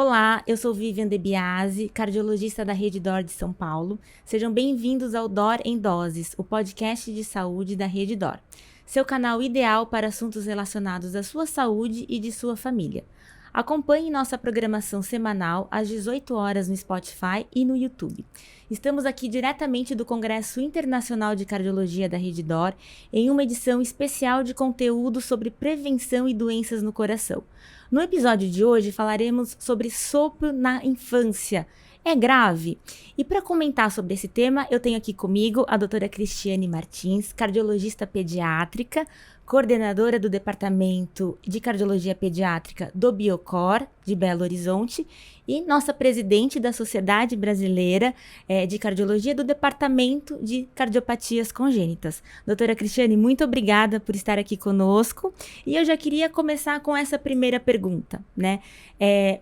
Olá, eu sou Vivian De Biasi, cardiologista da Rede D'Or de São Paulo. Sejam bem-vindos ao D'Or em Doses, o podcast de saúde da Rede D'Or. Seu canal ideal para assuntos relacionados à sua saúde e de sua família. Acompanhe nossa programação semanal às 18 horas no Spotify e no YouTube. Estamos aqui diretamente do Congresso Internacional de Cardiologia da Rede D'Or em uma edição especial de conteúdo sobre prevenção e doenças no coração. No episódio de hoje falaremos sobre sopro na infância. É grave? E para comentar sobre esse tema, eu tenho aqui comigo a doutora Cristiane Martins, cardiologista pediátrica, coordenadora do Departamento de Cardiologia Pediátrica do Biocor, de Belo Horizonte, e nossa presidente da Sociedade Brasileira de Cardiologia do Departamento de Cardiopatias Congênitas. Doutora Cristiane, muito obrigada por estar aqui conosco. E eu já queria começar com essa primeira pergunta, né?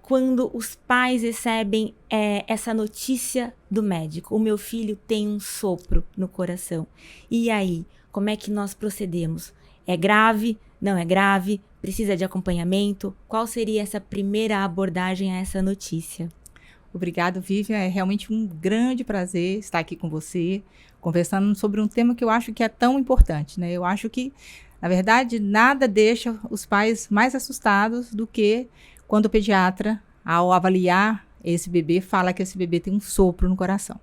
Quando os pais recebem essa notícia do médico, o meu filho tem um sopro no coração. E aí, como é que nós procedemos? É grave? Não é grave? Precisa de acompanhamento? Qual seria essa primeira abordagem a essa notícia? Obrigada, Vivian. É realmente um grande prazer estar aqui com você, conversando sobre um tema que eu acho que é tão importante, né? Eu acho que, na verdade, nada deixa os pais mais assustados do que quando o pediatra, ao avaliar esse bebê, fala que esse bebê tem um sopro no coração.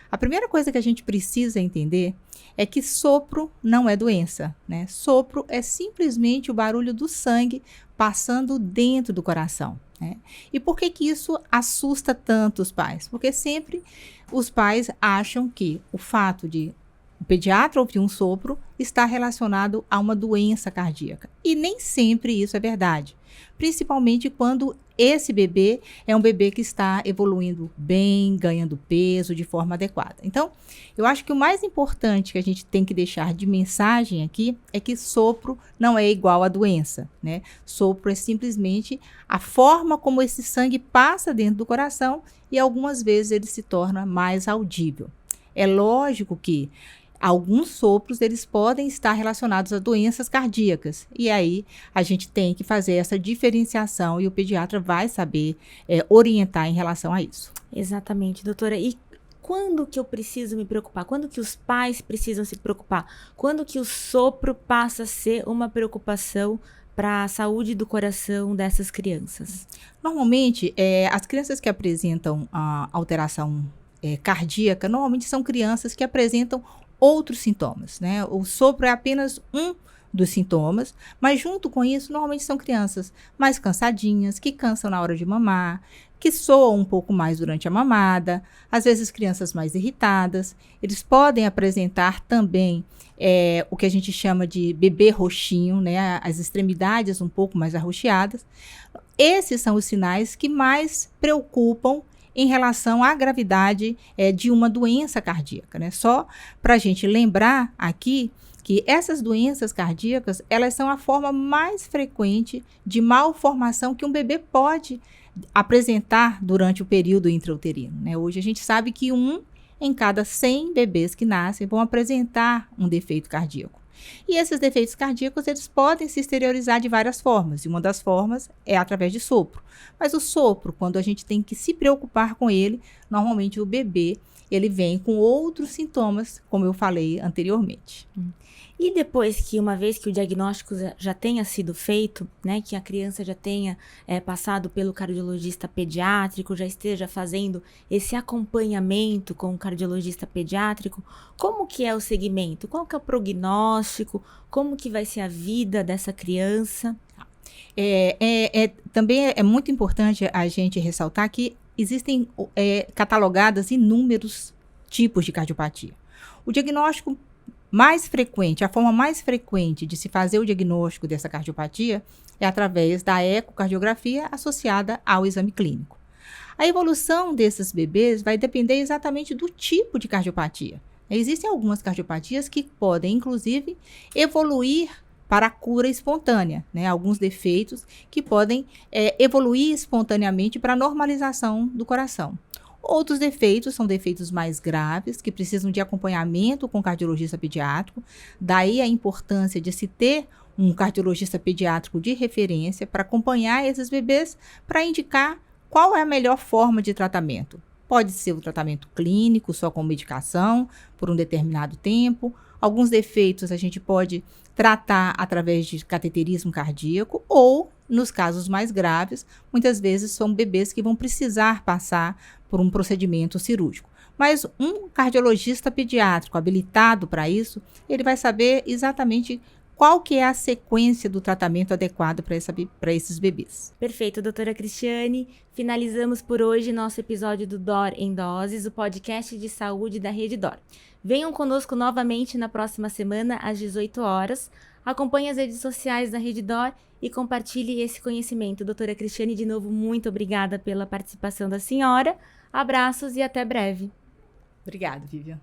A primeira coisa que a gente precisa entender é que sopro não é doença, né? Sopro é simplesmente o barulho do sangue passando dentro do coração, né? E por que isso assusta tanto os pais? Porque sempre os pais acham que o fato de o pediatra ouvir um sopro está relacionado a uma doença cardíaca. E nem sempre isso é verdade. Principalmente quando esse bebê é um bebê que está evoluindo bem, ganhando peso de forma adequada. Então, eu acho que o mais importante que a gente tem que deixar de mensagem aqui é que sopro não é igual a doença, né? Sopro é simplesmente a forma como esse sangue passa dentro do coração e algumas vezes ele se torna mais audível. É lógico que alguns sopros, eles podem estar relacionados a doenças cardíacas. E aí, a gente tem que fazer essa diferenciação e o pediatra vai saber orientar em relação a isso. Exatamente, doutora. E quando que eu preciso me preocupar? Quando que os pais precisam se preocupar? Quando que o sopro passa a ser uma preocupação para a saúde do coração dessas crianças? Normalmente, as crianças que apresentam a alteração cardíaca, normalmente são crianças que apresentam outros sintomas, né? O sopro é apenas um dos sintomas, mas junto com isso, normalmente são crianças mais cansadinhas, que cansam na hora de mamar, que soam um pouco mais durante a mamada, às vezes crianças mais irritadas. Eles podem apresentar também o que a gente chama de bebê roxinho, né? As extremidades um pouco mais arroxeadas. Esses são os sinais que mais preocupam em relação à gravidade de uma doença cardíaca, né? Só para a gente lembrar aqui que essas doenças cardíacas, elas são a forma mais frequente de malformação que um bebê pode apresentar durante o período intrauterino, né? Hoje a gente sabe que 1 em cada 100 bebês que nascem vão apresentar um defeito cardíaco. E esses defeitos cardíacos, eles podem se exteriorizar de várias formas, e uma das formas é através de sopro. Mas o sopro, quando a gente tem que se preocupar com ele, normalmente o bebê, ele vem com outros sintomas, como eu falei anteriormente. E depois que, uma vez que o diagnóstico já tenha sido feito, né, que a criança já tenha passado pelo cardiologista pediátrico, já esteja fazendo esse acompanhamento com o cardiologista pediátrico, como que é o segmento? Qual que é o prognóstico? Como que vai ser a vida dessa criança? Também é muito importante a gente ressaltar que existem catalogadas inúmeros tipos de cardiopatia. O diagnóstico mais frequente, a forma mais frequente de se fazer o diagnóstico dessa cardiopatia é através da ecocardiografia associada ao exame clínico. A evolução desses bebês vai depender exatamente do tipo de cardiopatia. Existem algumas cardiopatias que podem, inclusive, evoluir para a cura espontânea, né? Alguns defeitos que podem evoluir espontaneamente para a normalização do coração. Outros defeitos são defeitos mais graves, que precisam de acompanhamento com o cardiologista pediátrico. Daí a importância de se ter um cardiologista pediátrico de referência para acompanhar esses bebês, para indicar qual é a melhor forma de tratamento? Pode ser o tratamento clínico, só com medicação, por um determinado tempo. Alguns defeitos a gente pode tratar através de cateterismo cardíaco ou, nos casos mais graves, muitas vezes são bebês que vão precisar passar por um procedimento cirúrgico. Mas um cardiologista pediátrico habilitado para isso, ele vai saber exatamente qual que é a sequência do tratamento adequado para esses bebês. Perfeito, doutora Cristiane. Finalizamos por hoje nosso episódio do DOR em Doses, o podcast de saúde da Rede DOR. Venham conosco novamente na próxima semana, às 18 horas. Acompanhe as redes sociais da Rede DOR e compartilhe esse conhecimento. Doutora Cristiane, de novo, muito obrigada pela participação da senhora. Abraços e até breve. Obrigada, Vivian.